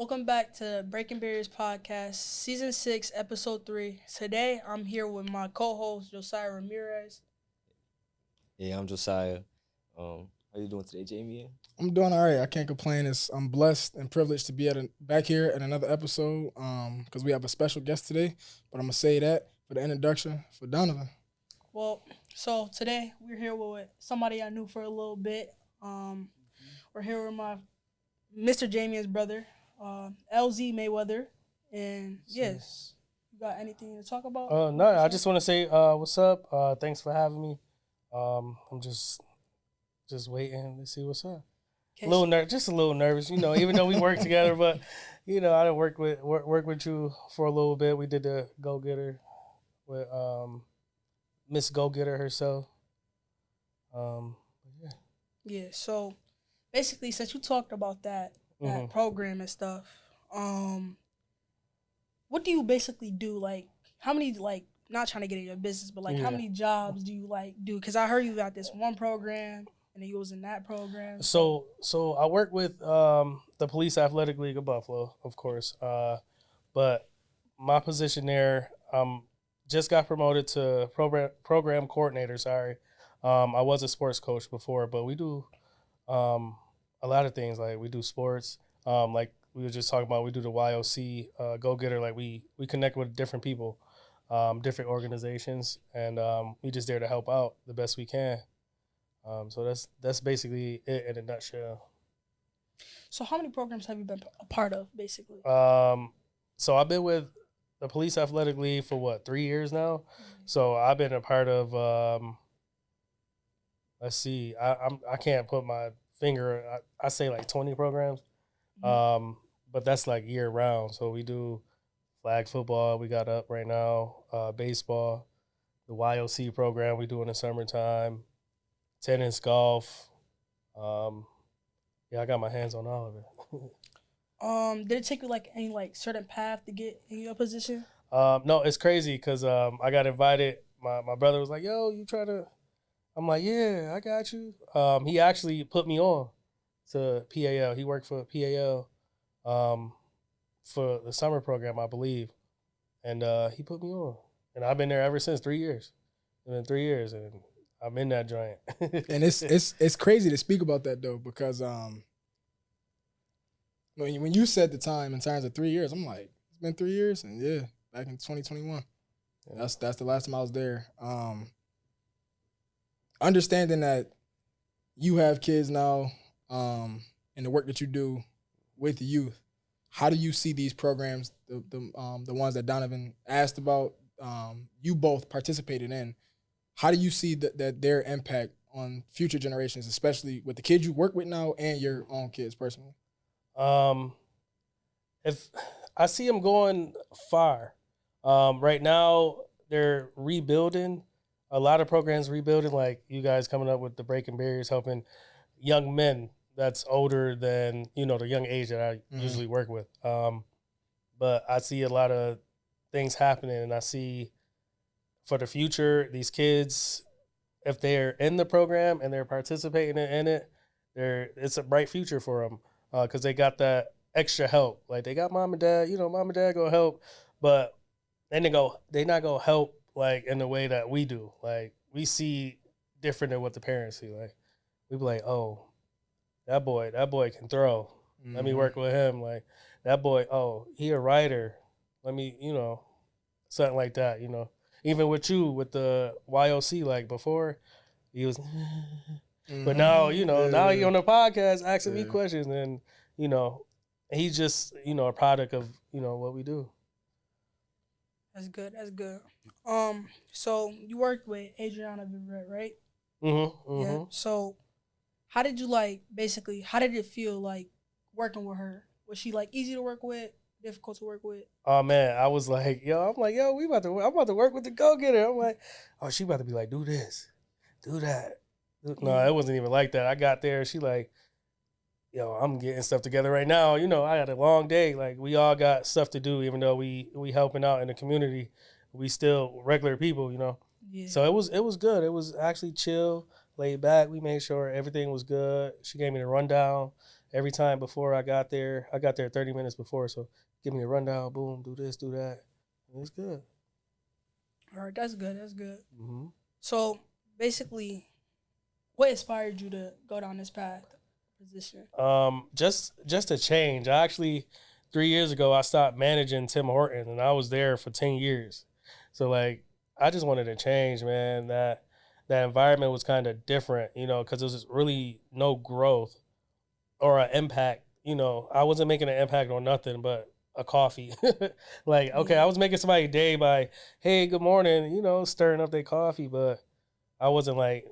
Welcome back to Breaking Barriers Podcast, Season 6, Episode 3. Today, I'm here with my co-host, Josiah Ramirez. Yeah, I'm Josiah. How you doing today, Jamien? I'm doing all right. I can't complain. I'm blessed and privileged to be back here at another episode. Because we have a special guest today. But I'm gonna say that for the introduction for Donovan. Well, so today, we're here with somebody I knew for a little bit. We're here with my Mr. Jamien's brother, Elzie Mayweather. And yes, you got anything to talk about? No, I just want to say what's up. Thanks for having me. I'm just waiting to see what's up. Just a little nervous, even though we work together, but I didn't work with you for a little bit. We did the Go Getter with Miss Go Getter herself. Yeah. Yeah. So basically, since you talked about that program and stuff, what do you basically do? Like, how many not trying to get in your business, but how many jobs do you do? Because I heard you got this one program and then you was in that program. So I work with the Police Athletic League of Buffalo, of course. But my position there, just got promoted to program coordinator. Sorry, I was a sports coach before, but we do a lot of things. Like we do sports, like we were just talking about. We do the YOC Go Getter. Like we connect with different people, different organizations, and we just there to help out the best we can. So that's basically it in a nutshell. So how many programs have you been a part of, basically? So I've been with the Police Athletic League for 3 years now. Mm-hmm. So I've been a part of. Let's see, I can't put my finger. I say like 20 programs, but that's like year round. So we do flag football. We got up right now. Baseball, the YOC program we do in the summertime. Tennis, golf. I got my hands on all of it. Did it take you any certain path to get in your position? No, it's crazy because I got invited. My brother was like, "Yo, you try to?" I'm like, "Yeah, I got you." He actually put me on to PAL. He worked for PAL for the summer program, I believe, and he put me on, and I've been there ever since. 3 years. It's been 3 years, and I'm in that joint. And it's crazy to speak about that though, because when you said the time in terms of 3 years, I'm like, it's been 3 years, and yeah, back in 2021. Yeah. That's the last time I was there. Understanding that you have kids now, and the work that you do with youth, how do you see these programs, the ones that Donovan asked about, you both participated in? How do you see that their impact on future generations, especially with the kids you work with now and your own kids personally? If I see them going far, right now they're rebuilding. A lot of programs rebuilding, like you guys coming up with the Breaking Barriers, helping young men that's older than the young age that I usually work with. But I see a lot of things happening, and I see for the future these kids, if they're in the program and they're participating in it, it's a bright future for them because they got that extra help. Like they got mom and dad, mom and dad gonna help, but then they not gonna help like in the way that we do. Like we see different than what the parents see. Like we be like, oh, that boy can throw. Mm-hmm. Let me work with him. Like that boy, oh, he a writer. Let me, something like that. Even with you with the YOC, like before, he was, but now now he on the podcast asking me questions, and he's just a product of what we do. That's good. That's good. So you worked with Adriana Vivet, right? Mm-hmm. Yeah. So how did you how did it feel like working with her? Was she easy to work with, difficult to work with? Oh man, I was like, I'm about to work with the Go Getter. I'm like, oh, she about to be like, do this, do that. No, it wasn't even like that. I got there, she like, I'm getting stuff together right now. I had a long day. Like we all got stuff to do, even though we helping out in the community. We still regular people, Yeah. So it was good. It was actually chill, laid back. We made sure everything was good. She gave me the rundown, every time before I got there 30 minutes before. So give me a rundown. Boom, do this, do that. And it's good. All right, that's good. That's good. Mm-hmm. So basically, what inspired you to go down this path, position? Just a change. I actually 3 years ago I stopped managing Tim Hortons, and I was there for 10 years. So like I just wanted to change, man. That environment was kind of different, because there was really no growth or an impact. I wasn't making an impact on nothing but a coffee. Like, okay, I was making somebody's day by, hey, good morning, stirring up their coffee, but I wasn't like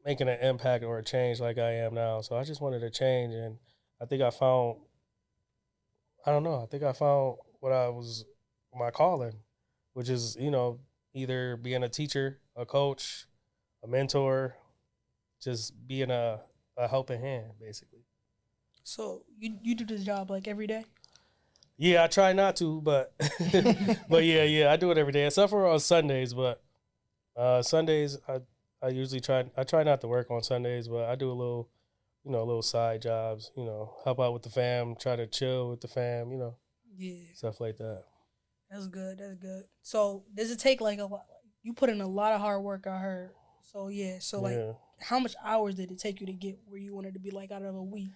making an impact or a change like I am now. So I just wanted to change, and I think I found what I was my calling, which is, either being a teacher, a coach, a mentor, just being a helping hand, basically. So you do this job like every day? Yeah, I try not to, but but yeah, I do it every day, except for on Sundays. But Sundays, I usually try not to work on Sundays, but I do a little side jobs, help out with the fam, try to chill with the fam, Yeah, stuff like that. that's good. That's good. So does it take like a lot? You put in a lot of hard work, I heard. So yeah. So like, Yeah. how much hours did it take you to get where you wanted to be, like, out of a week?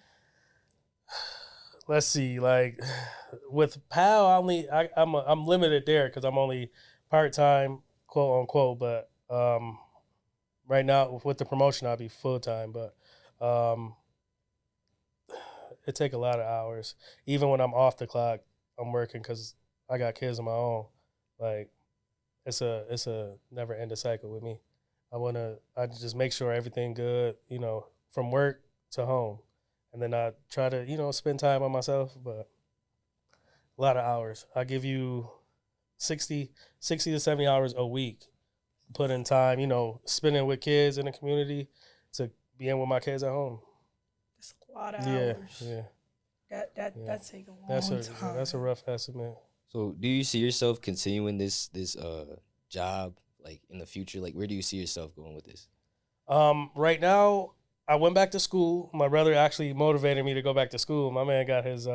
Let's see, like with PAL, I'm limited there because I'm only part-time, quote unquote. But right now with the promotion, I'll be full-time. But it take a lot of hours. Even when I'm off the clock, I'm working because I got kids of my own. Like it's a never-ending cycle with me. I just make sure everything good, from work to home. And then I try to, spend time on myself, but a lot of hours. I give you 60 to 70 hours a week. Put in time, spending with kids in the community to being with my kids at home. That's a lot of hours. Yeah. That take a long time. That's a rough estimate. So, do you see yourself continuing this job like in the future? Like, where do you see yourself going with this? Right now, I went back to school. My brother actually motivated me to go back to school. My man got his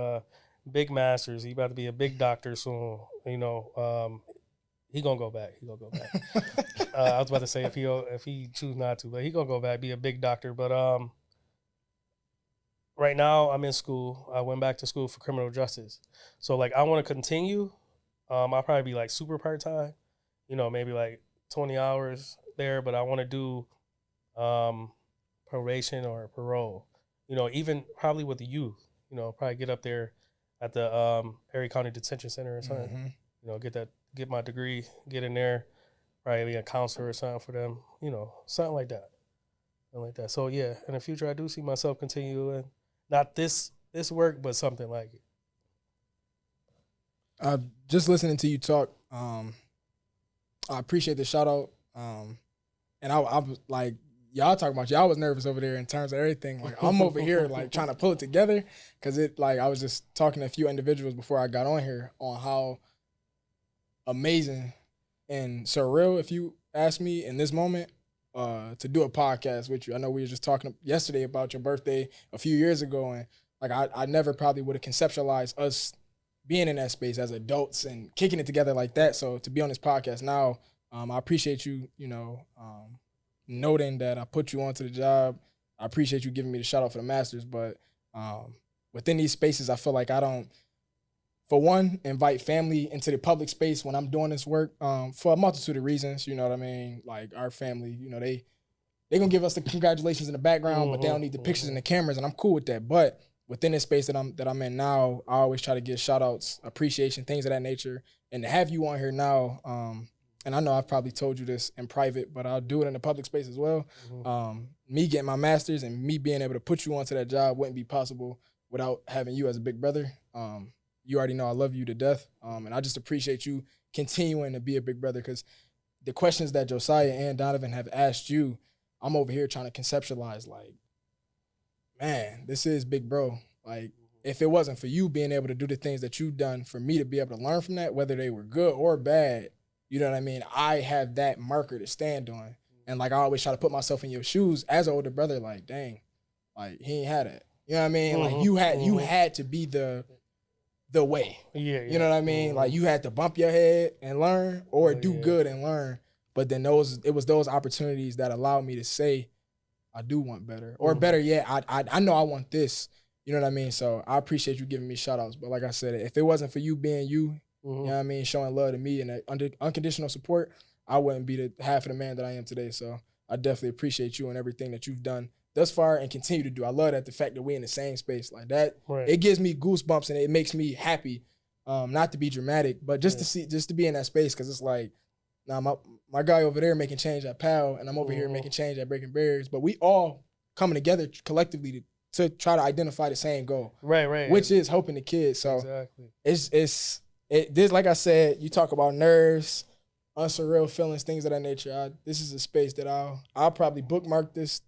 big master's. He about to be a big doctor soon. He gonna go back. I was about to say if he choose not to, but he gonna go back, be a big doctor. But right now I'm in school. I went back to school for criminal justice. So like I want to continue. I'll probably be like super part-time, maybe like 20 hours there, but I want to do probation or parole, even probably with the youth, probably get up there at the Perry County Detention Center or something, get my degree, get in there, probably be a counselor or something for them, something like that. So yeah, in the future, I do see myself continuing, not this work, but something like it. Just listening to you talk, I appreciate the shout out. And I was like, y'all talking about y'all was nervous over there in terms of everything. Like I'm over here like trying to pull it together because I was just talking to a few individuals before I got on here on how amazing and surreal, if you ask me, in this moment, to do a podcast with you. I know we were just talking yesterday about your birthday a few years ago, and like I never probably would have conceptualized us being in that space as adults and kicking it together like that. So to be on this podcast now, I appreciate you, noting that I put you onto the job. I appreciate you giving me the shout out for the Masters, but within these spaces, I feel like I don't, for one, invite family into the public space when I'm doing this work for a multitude of reasons. You know what I mean? Like our family, they gonna give us the congratulations in the background, but they don't need the pictures and the cameras, and I'm cool with that. But within this space that I'm in now, I always try to give shout outs, appreciation, things of that nature, and to have you on here now. And I know I've probably told you this in private, but I'll do it in the public space as well. Me getting my master's and me being able to put you onto that job wouldn't be possible without having you as a big brother. You already know I love you to death. And I just appreciate you continuing to be a big brother, because the questions that Josiah and Donovan have asked you, I'm over here trying to conceptualize like, man, this is big bro. Like, if it wasn't for you being able to do the things that you've done for me to be able to learn from that, whether they were good or bad, you know what I mean? I have that marker to stand on. And like I always try to put myself in your shoes as an older brother, like, dang, like he ain't had it. You know what I mean? Like you had to be the way. Yeah. You know what I mean? Like you had to bump your head and learn, or do good and learn. But then it was those opportunities that allowed me to say, I do want better, or better yet, I know I want this. You know what I mean? So I appreciate you giving me shout outs. But like I said, if it wasn't for you being you, you know what I mean, showing love to me and unconditional support, I wouldn't be the half of the man that I am today. So I definitely appreciate you and everything that you've done thus far and continue to do. I love that the fact that we're in the same space like that. Right. It gives me goosebumps and it makes me happy. Not to be dramatic, but just to be in that space, because it's like, now my guy over there making change at PAL, and I'm over here making change at Breaking Barriers, but we all coming together collectively to try to identify the same goal, right, which is helping the kids. So this, like I said, you talk about nerves, unsurreal feelings, things of that nature. This is a space that I'll probably bookmark this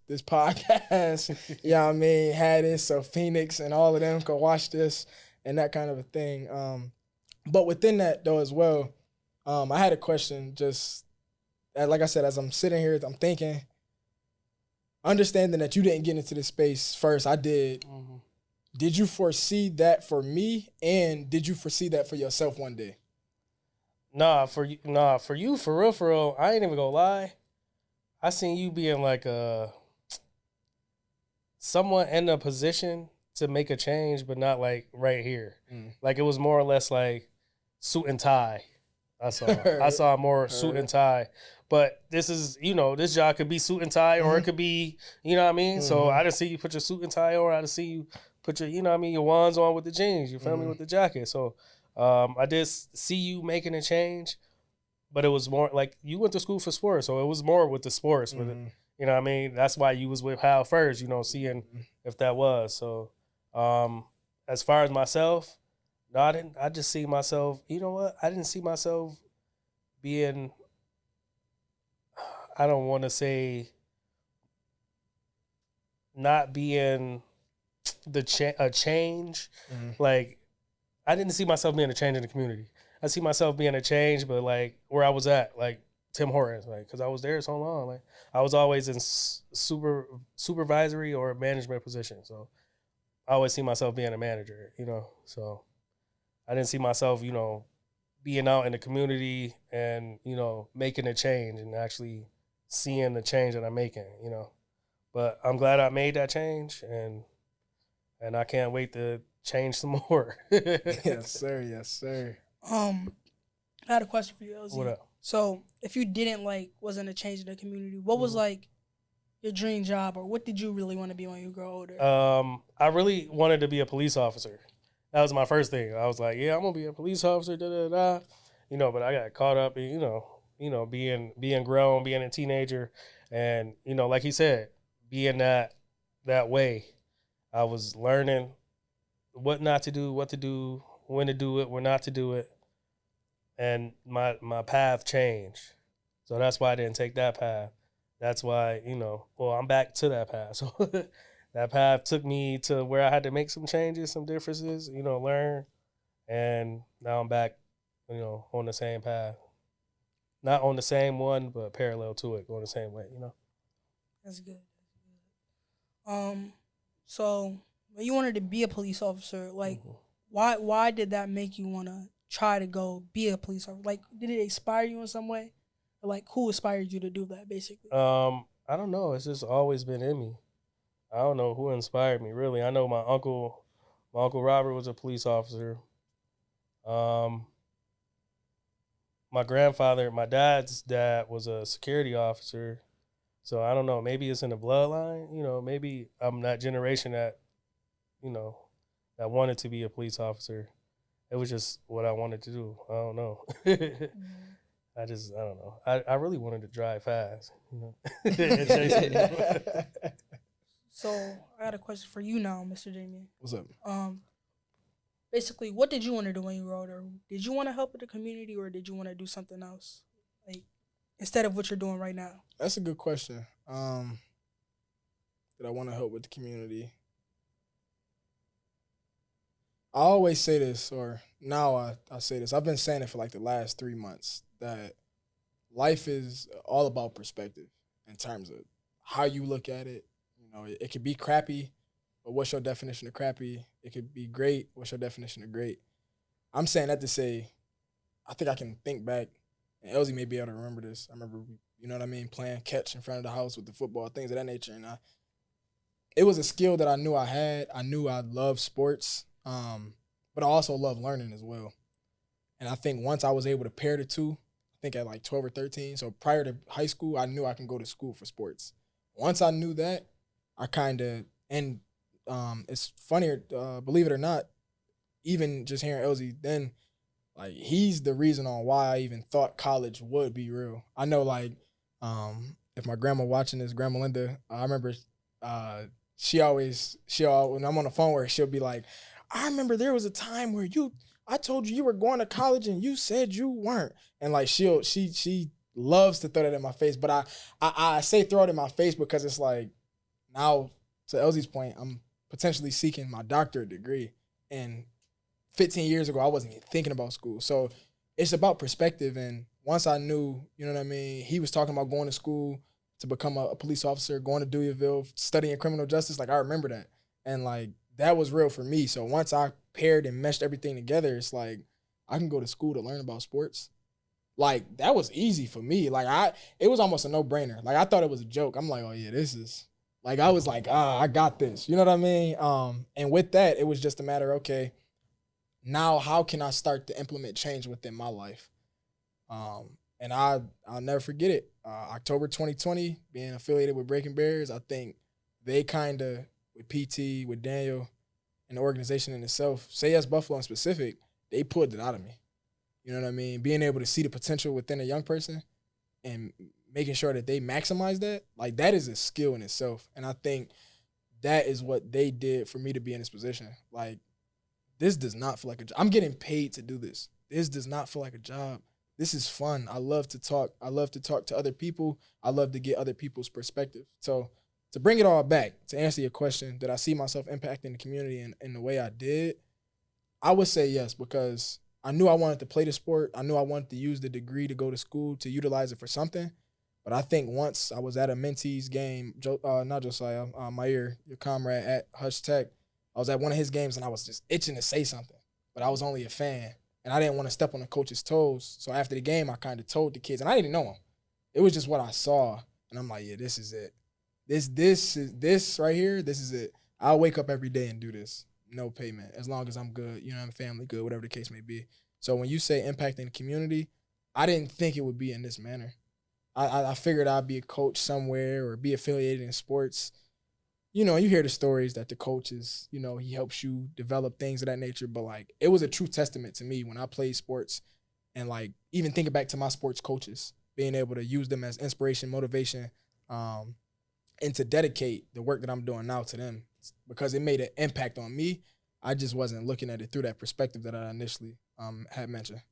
podcast. You know what I mean? Had this so Phoenix and all of them could watch this and that kind of a thing. But within that though as well, I had a question. Just like I said, as I'm sitting here, I'm thinking, understanding that you didn't get into this space first, I did. Did you foresee that for me, and did you foresee that for yourself one day? For you, for real, I ain't even gonna lie. I seen you being like someone in a position to make a change, but not like right here. Like it was more or less like suit and tie. I saw more suit and tie. But this is, this job could be suit and tie, or it could be, you know what I mean? So I didn't see you put your suit and tie on. I didn't see you put your, your wands on with the jeans. You feel me? With the jacket. So I did see you making a change, but it was more like you went to school for sports. So it was more with the sports. With it, you know what I mean? That's why you was with Hal first, seeing if that was. So as far as myself, no, I didn't. I just see myself, you know what? I didn't see myself being, I don't want to say not being a change. Like, I didn't see myself being a change in the community. I see myself being a change, but like where I was at, like Tim Hortons, like, because I was there so long. Like, I was always in supervisory or management position. So I always see myself being a manager, so I didn't see myself, being out in the community and, making a change and actually seeing the change that I'm making, But I'm glad I made that change, and I can't wait to change some more. Yes, sir. Yes, sir. I had a question for you, Elzie. What up? So if you didn't wasn't a change in the community, what was your dream job, or what did you really want to be when you grow older? I really wanted to be a police officer. That was my first thing. I was like, yeah, I'm gonna be a police officer, but I got caught up in, being grown, being a teenager, and like he said, being that way. I was learning what not to do, what to do, when to do it, when not to do it, and my path changed. So that's why I didn't take that path. That's why, I'm back to that path. So that path took me to where I had to make some changes, some differences, learn. And now I'm back, on the same path. Not on the same one, but parallel to it, going the same way, That's good. So when you wanted to be a police officer, why did that make you want to try to go be a police officer? Like, did it inspire you in some way? Or like, who inspired you to do that, basically? I don't know. It's just always been in me. I don't know who inspired me, really. I know my uncle Robert was a police officer. My grandfather, my dad's dad, was a security officer. So I don't know. Maybe it's in the bloodline. Maybe I'm that generation that, that wanted to be a police officer. It was just what I wanted to do. I don't know. I don't know. I really wanted to drive fast, So I got a question for you now, Mr. Jamien. What's up? Basically, what did you want to do when you were older? Did you want to help with the community, or did you want to do something else, like instead of what you're doing right now? That's a good question. Did I want to help with the community? I always say this, or now I say this. I've been saying it for like the last 3 months, that life is all about perspective in terms of how you look at it. It could be crappy but what's your definition of crappy? It could be great. What's your definition of great? I'm saying that to say, I think I can think back, and Elzie may be able to remember this. I remember, you know what I mean, playing catch in front of the house with the football, things of that nature. And it was a skill that I knew I had. I knew I loved sports, but I also love learning as well. And I think once I was able to pair the two, I think at like 12 or 13, so prior to high school, I knew I can go to school for sports. Once I knew that, I kind of, and it's funnier, believe it or not, even just hearing Elzie then, like, he's the reason on why I even thought college would be real. I know, like, if my grandma watching this, Grandma Linda, I remember she always, when I'm on the phone with her, she'll be like, I remember there was a time where I told you were going to college and you said you weren't. And like she loves to throw that in my face. But I say throw it in my face because it's like, now to Elzie's point, I'm potentially seeking my doctorate degree. And 15 years ago, I wasn't even thinking about school. So it's about perspective. And once I knew, you know what I mean, he was talking about going to school to become a police officer, going to Deweyville, studying criminal justice. Like, I remember that. And like, that was real for me. So once I paired and meshed everything together, it's like, I can go to school to learn about sports. Like, that was easy for me. Like, it was almost a no-brainer. Like, I thought it was a joke. I'm like, oh yeah, this is, like, I was like, I got this. You know what I mean? And with that, it was just a matter, okay, now how can I start to implement change within my life? And I'll never forget it. October 2020, being affiliated with Breaking Barriers, I think they kind of, with PT, with Daniel, and the organization in itself, Say Yes Buffalo in specific, they pulled it out of me. You know what I mean? Being able to see the potential within a young person and making sure that they maximize that, like, that is a skill in itself. And I think that is what they did for me to be in this position. Like, this does not feel like a job. I'm getting paid to do this. This does not feel like a job. This is fun. I love to talk. I love to talk to other people. I love to get other people's perspective. So to bring it all back, to answer your question, did I see myself impacting the community in the way I did? I would say yes, because I knew I wanted to play the sport. I knew I wanted to use the degree to go to school to utilize it for something. But I think once I was at a mentee's game, not Josiah, Mayer, your comrade at Hush Tech, I was at one of his games and I was just itching to say something, but I was only a fan. And I didn't want to step on the coach's toes. So after the game, I kind of told the kids, and I didn't know him. It was just what I saw. And I'm like, yeah, this is it. This right here, this is it. I'll wake up every day and do this. No payment. As long as I'm good, you know, I'm family good, whatever the case may be. So when you say impacting the community, I didn't think it would be in this manner. I figured I'd be a coach somewhere or be affiliated in sports. You know, you hear the stories that the coaches, you know, he helps you develop things of that nature. But, like, it was a true testament to me when I played sports and, like, even thinking back to my sports coaches, being able to use them as inspiration, motivation, and to dedicate the work that I'm doing now to them because it made an impact on me. I just wasn't looking at it through that perspective that I initially had mentioned.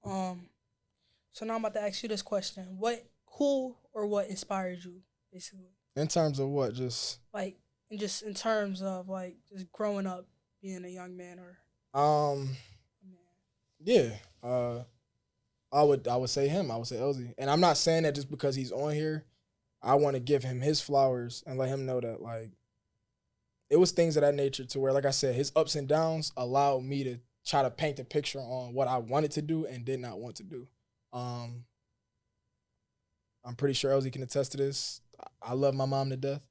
So now I'm about to ask you this question. Who or what inspired you, basically? In terms of what? Just in terms of, like, just growing up, being a young man or yeah. I would say him. I would say Elzie. And I'm not saying that just because he's on here. I want to give him his flowers and let him know that, like, it was things of that nature to where, like I said, his ups and downs allowed me to try to paint a picture on what I wanted to do and did not want to do. I'm pretty sure Elzie can attest to this. I love my mom to death.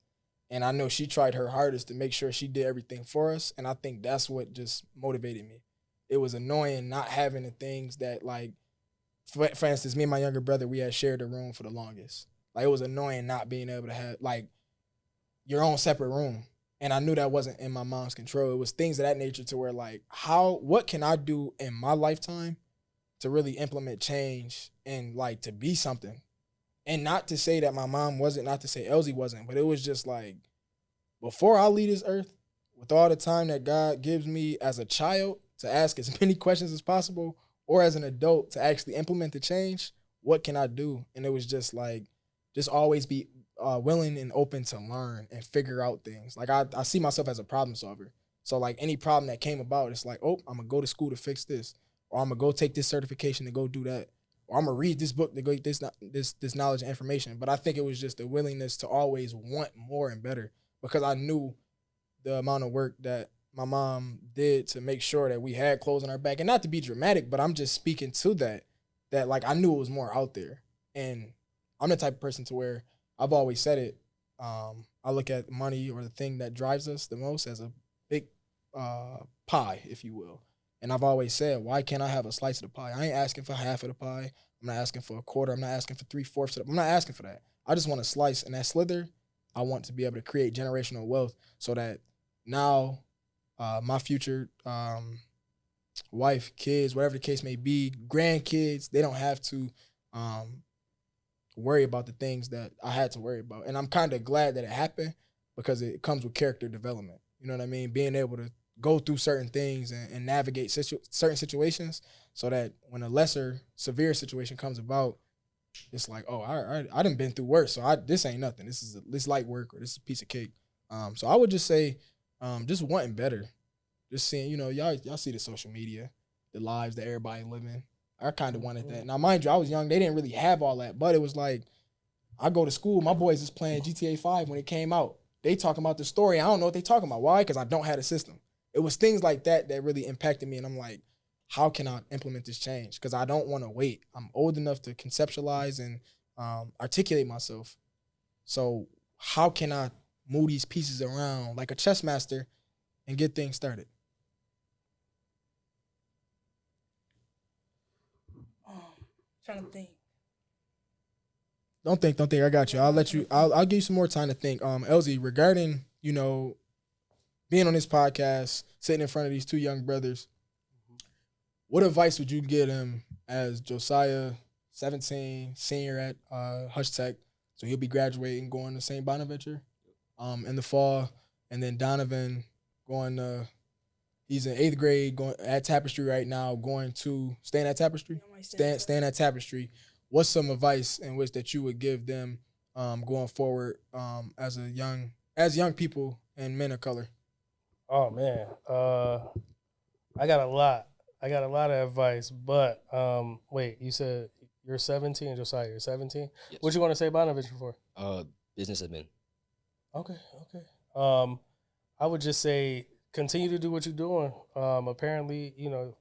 And I know she tried her hardest to make sure she did everything for us. And I think that's what just motivated me. It was annoying not having the things that, like, for instance, me and my younger brother, we had shared a room for the longest. Like, it was annoying not being able to have, like, your own separate room. And I knew that wasn't in my mom's control. It was things of that nature to where, like, what can I do in my lifetime to really implement change and, like, to be something? And not to say that my mom wasn't, not to say Elzie wasn't, but it was just like, before I leave this earth, with all the time that God gives me as a child to ask as many questions as possible, or as an adult to actually implement the change, what can I do? And it was just like, just always be willing and open to learn and figure out things. Like, I see myself as a problem solver. So, like, any problem that came about, it's like, oh, I'm going to go to school to fix this. Or I'm going to go take this certification to go do that. Or I'm going to read this book to go get this knowledge and information. But I think it was just the willingness to always want more and better. because I knew the amount of work that my mom did to make sure that we had clothes on our back. And not to be dramatic, but I'm just speaking to that like I knew it was more out there. And I'm the type of person to where I've always said it. I look at money or the thing that drives us the most as a big pie, if you will. And I've always said, why can't I have a slice of the pie? I ain't asking for half of the pie. I'm not asking for a quarter. I'm not asking for 3/4 of it. I'm not asking for that. I just want a slice. And that slither, I want to be able to create generational wealth so that now my future wife, kids, whatever the case may be, grandkids, they don't have to worry about the things that I had to worry about. And I'm kind of glad that it happened because it comes with character development. You know what I mean? Being able to go through certain things and navigate certain situations so that when a lesser severe situation comes about, it's like, oh, I done been through worse, so this ain't nothing. This light work or this is a piece of cake. So I would just say, just wanting better, just seeing, y'all see the social media, the lives that everybody living. I kind of wanted that. Now, mind you, I was young. They didn't really have all that, but it was like, I go to school. My boys is playing GTA 5 when it came out. They talking about the story. I don't know what they talking about. Why? Because I don't have a system. It was things like that that really impacted me, and I'm like, how can I implement this change? Because I don't want to wait. I'm old enough to conceptualize and articulate myself. So how can I move these pieces around like a chess master and get things started? Trying to think. Don't think. I got you. I'll let you. I'll give you some more time to think. Elzie, regarding being on this podcast, sitting in front of these two young brothers, what advice would you give them as Josiah, 17, senior at Hush Tech, so he'll be graduating, going to St. Bonaventure, in the fall, and then Donovan he's in 8th grade, going at Tapestry right now, staying at Tapestry, staying at Tapestry. What's some advice in which that you would give them going forward as young people and men of color? Oh man, I got a lot. I got a lot of advice, but wait, you said you're 17, Josiah. You're 17. Yes. What you want to say Bonaventure for? Business admin. Okay. I would just say continue to do what you're doing. Apparently, you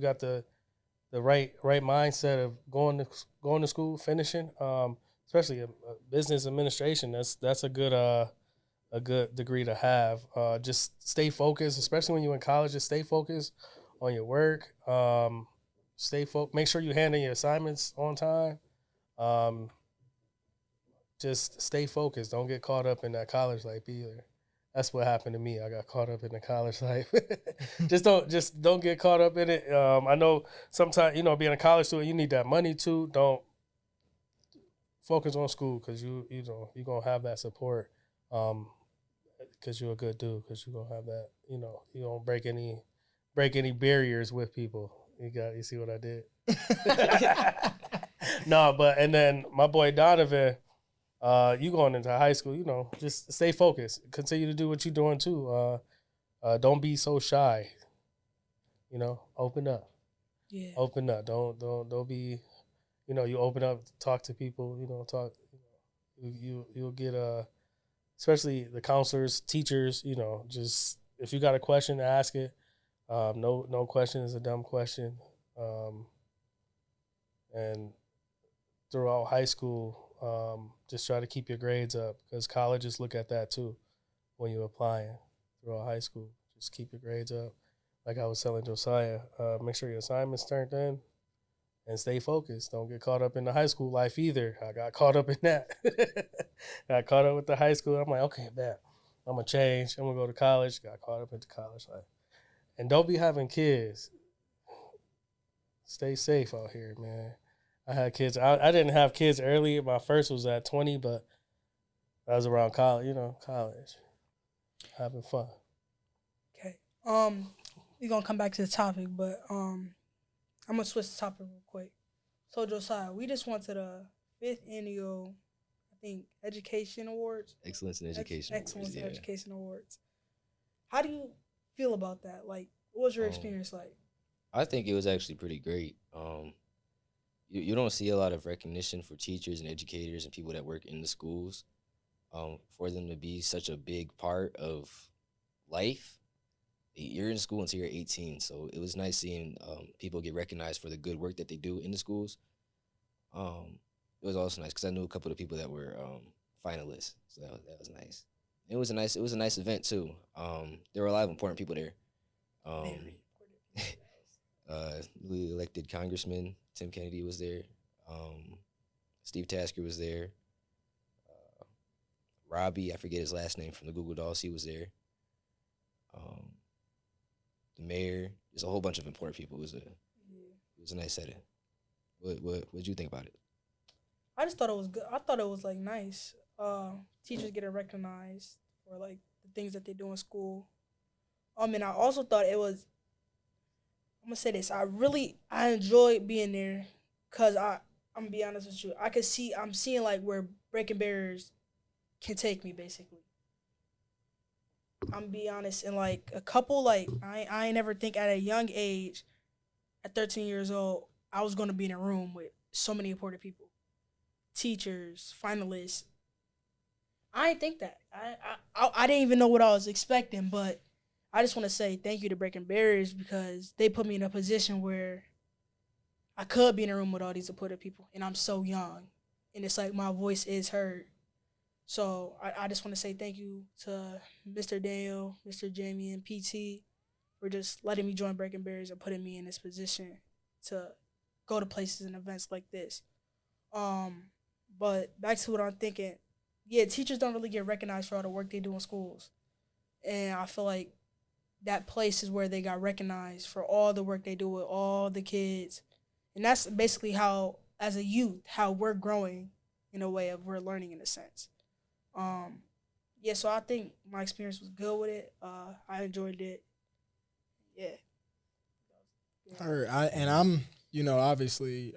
got the right mindset of going to school, finishing. Especially a business administration. That's a good degree to have. Just stay focused, especially when you're in college. Just stay focused on your work. Make sure you handle your assignments on time. Just stay focused. Don't get caught up in that college life either. That's what happened to me. I got caught up in the college life. just don't get caught up in it. I know sometimes, being a college student, you need that money too. Don't focus on school because you're gonna have that support. Because you're a good dude. Because you're gonna have that. You don't break any barriers with people. You see what I did? No, and then my boy Donovan. You going into high school, just stay focused. Continue to do what you're doing too. Don't be so shy. Open up. Yeah. Open up. Don't be, you open up, talk to people, talk, you'll get, especially the counselors, teachers, just if you got a question, ask it. No question is a dumb question. And throughout high school, just try to keep your grades up because colleges look at that too when you're applying throughout high school. Just keep your grades up. Like I was telling Josiah, make sure your assignments turned in and stay focused. Don't get caught up in the high school life either. I got caught up in that. Got caught up with the high school. I'm like, okay, man, I'm going to change. I'm going to go to college. Got caught up into college life. And don't be having kids. Stay safe out here, man. I had kids. I didn't have kids early. My first was at 20, but I was around college, college. Having fun. Okay. We're gonna come back to the topic, but I'm gonna switch the topic real quick. So Josiah, we just went to the 5th annual, I think, Education Awards. Excellence in Education. Excellence in Education Awards. How do you feel about that? Like, what was your experience like? I think it was actually pretty great. You don't see a lot of recognition for teachers and educators and people that work in the schools. For them to be such a big part of life. You're in school until you're 18, so it was nice seeing people get recognized for the good work that they do in the schools. It was also nice because I knew a couple of people that were finalists, so that was nice. It was a nice event too. There were a lot of important people there. Um, newly elected Congressman Tim Kennedy was there. Um, Steve Tasker was there. Robbie, I forget his last name from the Google Dolls, he was there. Um, the mayor, there's a whole bunch of important people. It was a nice setting. What did you think about it? I just thought it was good. I thought it was like nice. Teachers getting recognized for like the things that they do in school. And I also thought it was. I'm gonna say this. I enjoyed being there, cause I'm gonna be honest with you. I'm seeing like where breaking barriers can take me basically. I'm gonna be honest, and like a couple like I ain't never think at a young age, at 13 years old, I was gonna be in a room with so many important people, teachers, finalists. I didn't think that. I didn't even know what I was expecting, but I just want to say thank you to Breaking Barriers because they put me in a position where I could be in a room with all these important people, and I'm so young, and it's like my voice is heard. So I just want to say thank you to Mr. Daniel, Mr. Jamien, PT for just letting me join Breaking Barriers and putting me in this position to go to places and events like this. Um, but back to what I'm thinking, yeah, teachers don't really get recognized for all the work they do in schools, and I feel like that place is where they got recognized for all the work they do with all the kids, and that's basically how, as a youth, how we're growing in a way of we're learning in a sense. Um, yeah, so I think my experience was good with it. I enjoyed it. Yeah. Yeah. All right, I'm, obviously,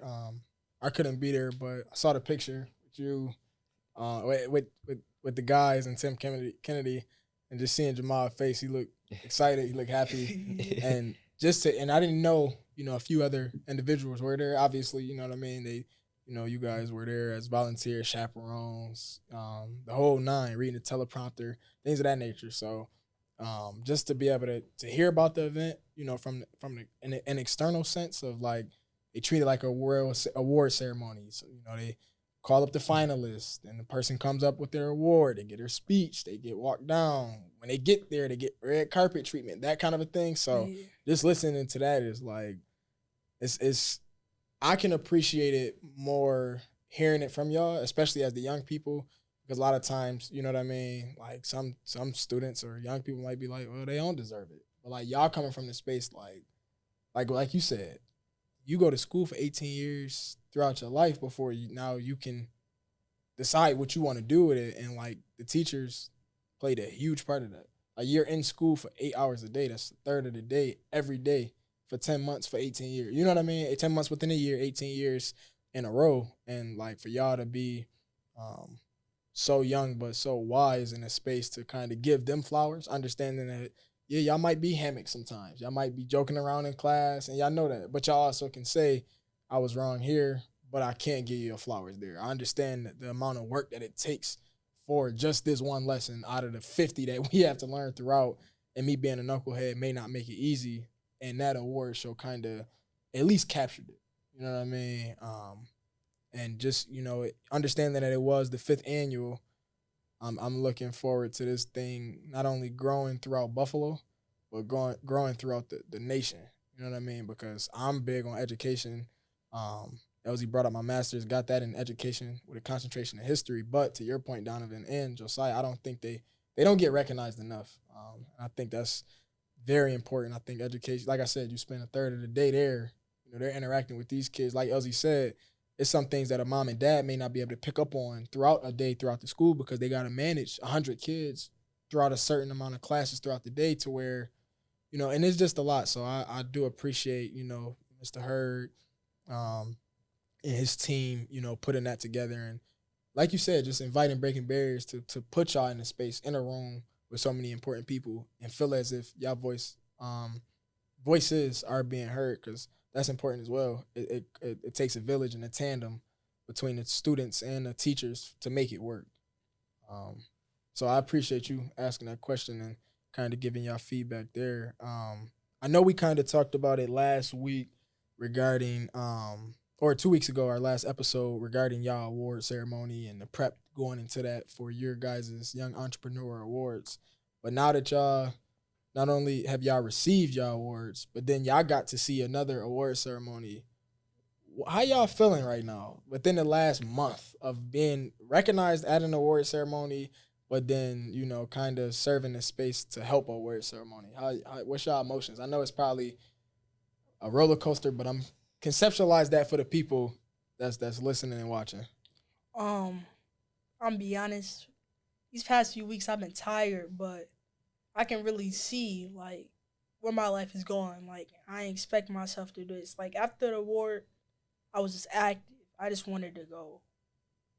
I couldn't be there, but I saw the picture with you, with the guys and Tim Kennedy, and just seeing Jamal's face. He looked excited. He looked happy, Yeah. and and I didn't know, a few other individuals were there. Obviously, you know what I mean. They, you guys were there as volunteers, chaperones, the whole nine, reading the teleprompter, things of that nature. So, just to be able to hear about the event, from an external sense of like they treat it like a world award ceremony. So they call up the finalists, and the person comes up with their award. They get their speech. They get walked down. When they get there, they get red carpet treatment, that kind of a thing. So Yeah. just listening to that is like it's I can appreciate it more hearing it from y'all, especially as the young people, because a lot of times, you know what I mean, like some students or young people might be like, well, they don't deserve it. But like y'all coming from the space like you said, you go to school for 18 years throughout your life before you can decide what you want to do with it. And like the teachers played a huge part of that. Like you're in school for 8 hours a day. That's a third of the day, every day for 10 months for 18 years. You know what I mean? 10 months within a year, 18 years in a row. And like for y'all to be so young but so wise in a space to kind of give them flowers, understanding that yeah, y'all might be hammocks sometimes. Y'all might be joking around in class, and y'all know that. But y'all also can say, I was wrong here, but I can't give you your flowers there. I understand the amount of work that it takes for just this one lesson out of the 50 that we have to learn throughout. And me being a knucklehead may not make it easy. And that award show kind of at least captured it. You know what I mean? And just, understanding that it was the 5th annual, I'm looking forward to this thing not only growing throughout Buffalo, but growing throughout the nation. You know what I mean? Because I'm big on education. Elzie brought up my master's, got that in education with a concentration in history. But to your point, Donovan and Josiah, I don't think they don't get recognized enough. I think that's very important. I think education, like I said, you spend a third of the day there. They're interacting with these kids. Like Elzie said, it's some things that a mom and dad may not be able to pick up on throughout a day, throughout the school, because they got to manage 100 kids throughout a certain amount of classes throughout the day to where, and it's just a lot. So I do appreciate, Mr. Hurd and his team, putting that together. And like you said, just inviting Breaking Barriers to put y'all in a space, in a room with so many important people and feel as if y'all voices are being heard, because that's important as well. It takes a village and a tandem between the students and the teachers to make it work. So I appreciate you asking that question and kind of giving y'all feedback there. I know we kind of talked about it last week regarding, or 2 weeks ago, our last episode regarding y'all award ceremony and the prep going into that for your guys' Young Entrepreneur Awards. But now that y'all, not only have y'all received y'all awards, but then y'all got to see another award ceremony. How y'all feeling right now within the last month of being recognized at an award ceremony, but then, kind of serving the space to help a award ceremony? What's y'all emotions? I know it's probably a roller coaster, but I'm conceptualize that for the people that's listening and watching. I'm be honest. These past few weeks I've been tired, but I can really see like where my life is going. Like I ain't expect myself to do this. Like after the award, I was just active. I just wanted to go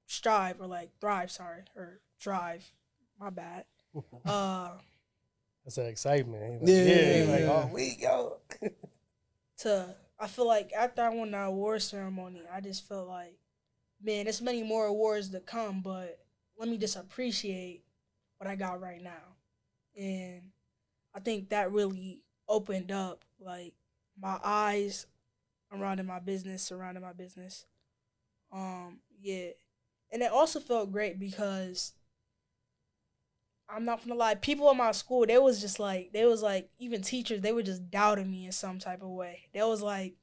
strive or like thrive. Sorry, or drive. My bad. That's that excitement. Yeah. Like, oh, we go. I feel like after I won the award ceremony, I just felt like, man, there's many more awards to come, but let me just appreciate what I got right now. And I think that really opened up like my eyes surrounding my business. Yeah. And it also felt great because I'm not gonna lie, people in my school, they was like, even teachers, they were just doubting me in some type of way. They was like,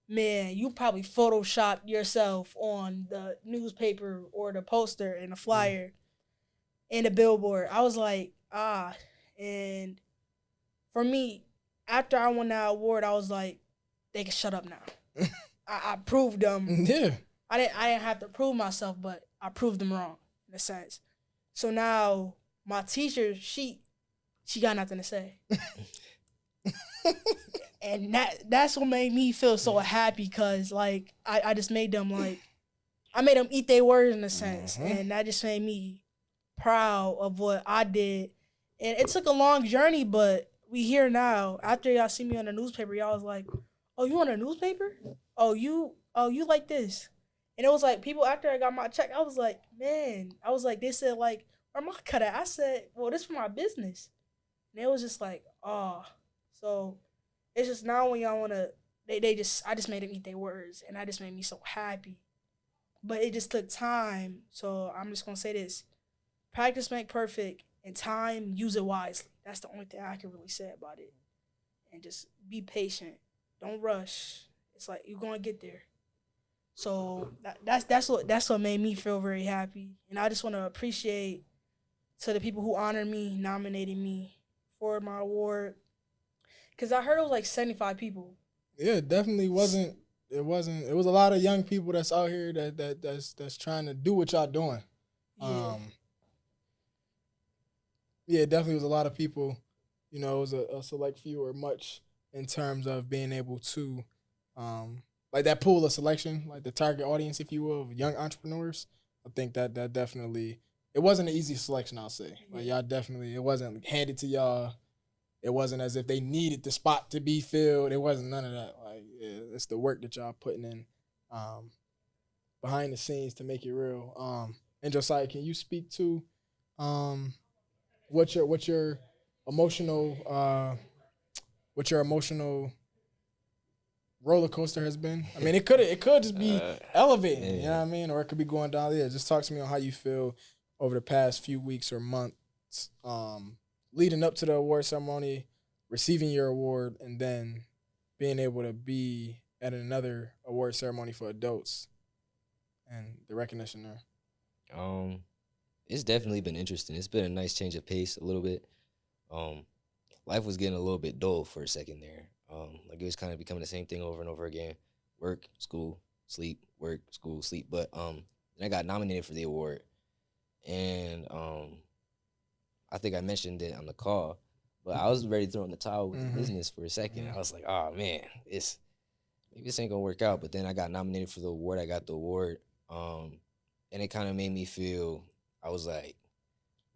man, you probably photoshopped yourself on the newspaper or the poster and the flyer and the billboard. I was like, and for me, after I won that award, I was like, they can shut up now. I proved them. Yeah. I didn't have to prove myself, but I proved them wrong in a sense. So now my teacher, she got nothing to say. And that's what made me feel so happy because like I just made them like I made them eat their words in a sense. And that just made me proud of what I did. And it took a long journey, but we here now. After y'all see me on the newspaper, y'all was like, oh, you on a newspaper? Oh, you like this. And it was like people after I got my check, I was like, man, they said like, where my cut at? I said, well, this for my business. And it was just like, oh. So it's just now when y'all wanna I just made them eat their words and that just made me so happy. But it just took time. So I'm just gonna say this. Practice make perfect and time use it wisely. That's the only thing I can really say about it. And just be patient. Don't rush. It's like you're gonna get there. So that's what made me feel very happy. And I just wanna appreciate to the people who honored me, nominated me for my award. Cause I heard it was like 75 people. Yeah, it definitely wasn't. It wasn't. It was a lot of young people that's out here that's trying to do what y'all doing. Yeah. Yeah, it definitely was a lot of people. It was a select few or much in terms of being able to, like that pool of selection, like the target audience, if you will, of young entrepreneurs. I think that definitely, it wasn't an easy selection, I'll say. Like y'all definitely, it wasn't handed to y'all. It wasn't as if they needed the spot to be filled. It wasn't none of that. Like, yeah, it's the work that y'all putting in behind the scenes to make it real. And Josiah, can you speak to what your emotional roller coaster has been? I mean, it could just be elevating, you know what I mean, or it could be going down. Yeah, just talk to me on how you feel over the past few weeks or months. Leading up to the award ceremony, receiving your award, and then being able to be at another award ceremony for adults and the recognition there. It's definitely been interesting. It's been a nice change of pace a little bit. Life was getting a little bit dull for a second there. Like it was kind of becoming the same thing over and over again. Work, school, sleep, work, school, sleep. But then I got nominated for the award. And I think I mentioned it on the call, but I was ready to throw in the towel with the business for a second. I was like, oh man, maybe this ain't gonna work out. But then I got nominated for the award. I got the award. And it kind of made me feel, I was like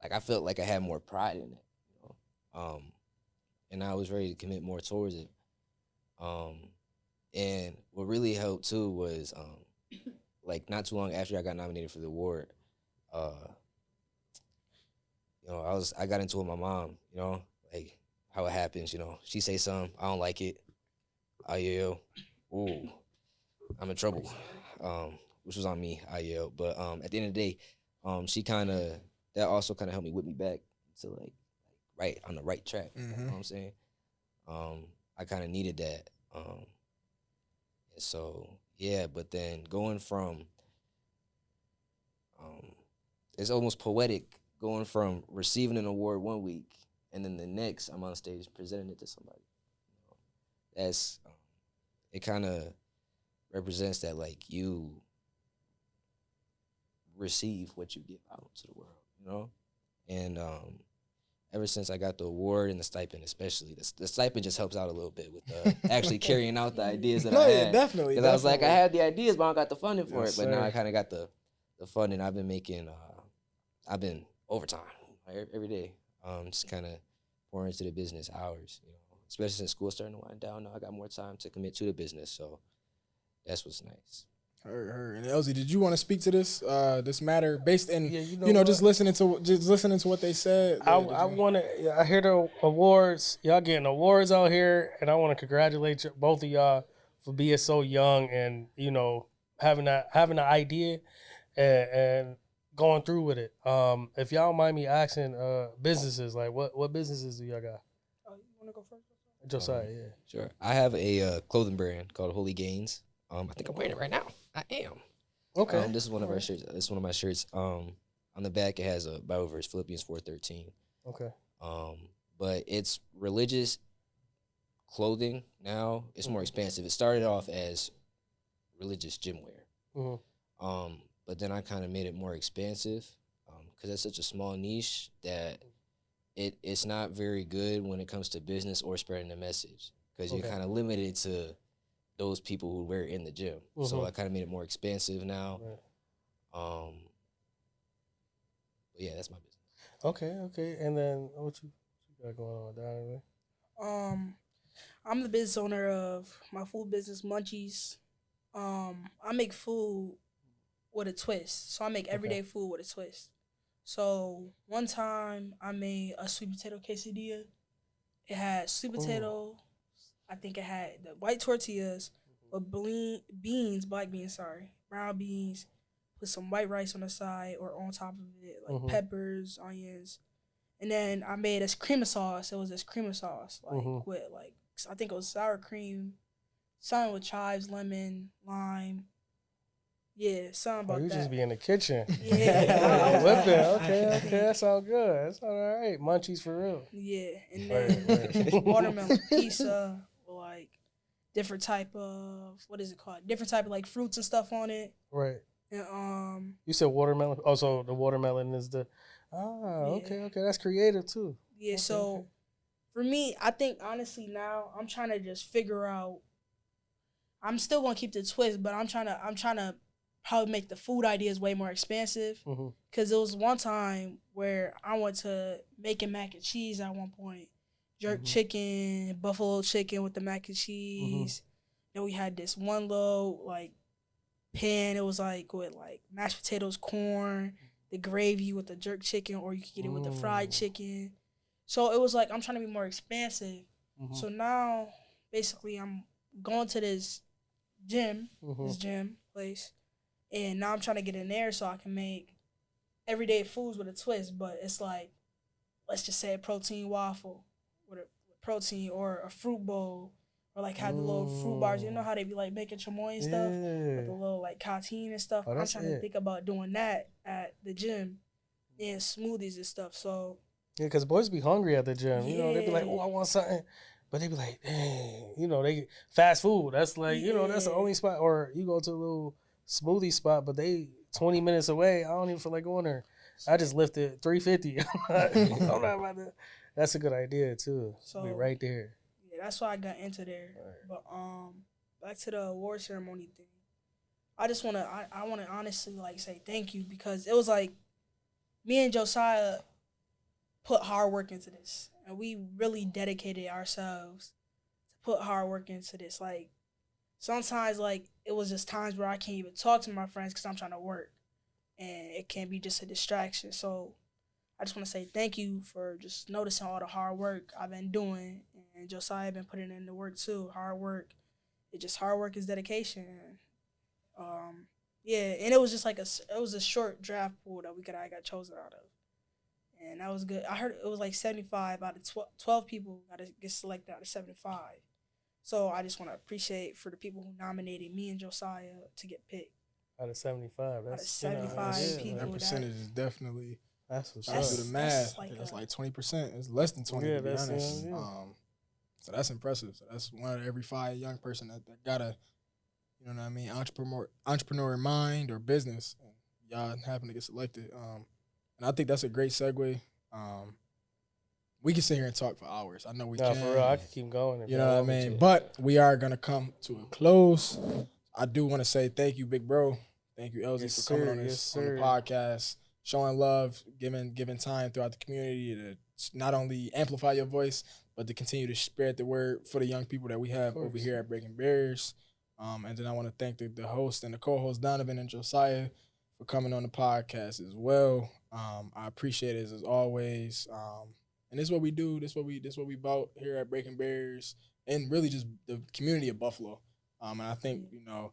I felt like I had more pride in it. And I was ready to commit more towards it. And what really helped too was like not too long after I got nominated for the award, I got into it with my mom, like how it happens, She say something, I don't like it. I yell, ooh, I'm in trouble. Which was on me, I yelled. But at the end of the day, she that also kind of helped me whip me back to like right on the right track. You know what I'm saying? I kind of needed that. And so yeah, but then going from it's almost poetic going from receiving an award one week and then the next I'm on stage presenting it to somebody. That's it kind of represents that like you receive what you give out to the world, And ever since I got the award and the stipend, especially the stipend just helps out a little bit with actually carrying out the ideas that I had. Yeah, definitely. Because I was like, I had the ideas, but I don't got the funding for Yes, it. But now sir. I kind of got the funding. I've been making, I've been overtime every day. Just kind of pouring into the business hours, Especially since school's starting to wind down now, I got more time to commit to the business. So that's what's nice. Heard. And Elzie, did you want to speak to this matter based in just what? listening to what they said? I hear the awards. Y'all getting awards out here, and I want to congratulate both of y'all for being so young and having an idea and going through with it. If y'all mind me asking, businesses like what businesses do y'all got? You want to go first? Josiah, yeah. Sure. I have a clothing brand called Holy Gains. I think I'm wearing it right now. I am. Okay. This is one of our shirts. This is one of my shirts. On the back it has a Bible verse, Philippians 4:13. Okay. But it's religious clothing now. It's more expansive. It started off as religious gym wear. But then I kind of made it more expansive because it's such a small niche that it's not very good when it comes to business or spreading the message because you're kind of limited to those people who wear it in the gym. So I kind of made it more expansive now. Right. But yeah, that's my business. Okay. And then what you got going on, Donovan? I'm the business owner of my food business, Munchies. I make food with a twist. So I make everyday food with a twist. So one time I made a sweet potato quesadilla. It had sweet potato. I think it had the white tortillas with black beans, brown beans, put some white rice on the side or on top of it, like peppers, onions. And then I made this cream of sauce. It was this cream of sauce, with I think it was sour cream, something with chives, lemon, lime. Yeah, something about that. You just be in the kitchen. Yeah. Okay. That sounds good. That's all right. Munchies for real. Yeah, and then watermelon pizza with different type of different type of fruits and stuff on it. Right. And you said watermelon. Oh, so the watermelon is the. Okay. That's creative too. Yeah. So for me, I think honestly now I'm trying to just figure out. I'm still gonna keep the twist, but I'm trying to probably make the food ideas way more expansive. Because it was one time where I went to making mac and cheese at one point. Jerk chicken, buffalo chicken with the mac and cheese. Then we had this one little pan. It was with mashed potatoes, corn, the gravy with the jerk chicken, or you could get it with the fried chicken. So it was I'm trying to be more expansive. So now basically I'm going to this gym place. And now I'm trying to get in there so I can make everyday foods with a twist. But it's let's just say a protein waffle with protein, or a fruit bowl, or have the little fruit bars. You know how they be making chamoy and stuff with the little cotine and stuff. I'm trying to think about doing that at the gym and smoothies and stuff. So yeah, because boys be hungry at the gym. They be like, oh, I want something. But they be like, dang, they fast food. That's that's the only spot. Or you go to a little smoothie spot, but they 20 minutes away. I don't even feel like going there. I just lifted 350. I'm not about that. That's a good idea too. So be right there. Yeah, that's why I got into there. Right. But back to the award ceremony thing. I just wanna honestly say thank you, because it was me and Josiah put hard work into this, and we really dedicated ourselves to put hard work into this. Sometimes, it was just times where I can't even talk to my friends because I'm trying to work. And it can be just a distraction. So I just want to say thank you for just noticing all the hard work I've been doing, and Josiah been putting in the work too. Hard work. Hard work is dedication. Yeah, and it was just like it was a short draft pool that I got chosen out of, and that was good. I heard it was like 75 out of 12 people got to get selected out of 75. So I just want to appreciate for the people who nominated me and Josiah to get picked. Out of 75, Out of 75 people. That percentage is definitely. That's what's That's up. do the math. That's like 20%. It's less than 20 to be honest. So that's impressive. So that's one out of every 5 young person that got a, you know what I mean, entrepreneur mind or business. And y'all happen to get selected. And I think that's a great segue. We can sit here and talk for hours. I know we can. For real, I could keep going. You know what I mean? But we are going to come to a close. I do want to say thank you, big bro. Thank you, Elzie, for coming on this on the podcast, showing love, giving time throughout the community to not only amplify your voice, but to continue to spread the word for the young people that we have over here at Breaking Barriers. And then I want to thank the host and the co-host, Donovan and Josiah, for coming on the podcast as well. I appreciate it as always. And this is what we do. This is what we about here at Breaking Barriers, and really just the community of Buffalo. And I think, you know,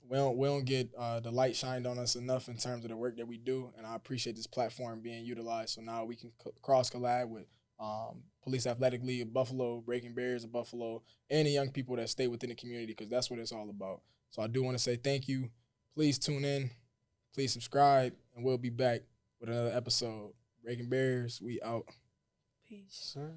we don't get the light shined on us enough in terms of the work that we do, and I appreciate this platform being utilized. So now we can cross collab with Police Athletic League of Buffalo, Breaking Barriers of Buffalo, and the young people that stay within the community, because that's what it's all about. So I do want to say thank you. Please tune in. Please subscribe, and we'll be back with another episode. Breaking Barriers, we out. Peace. Sir.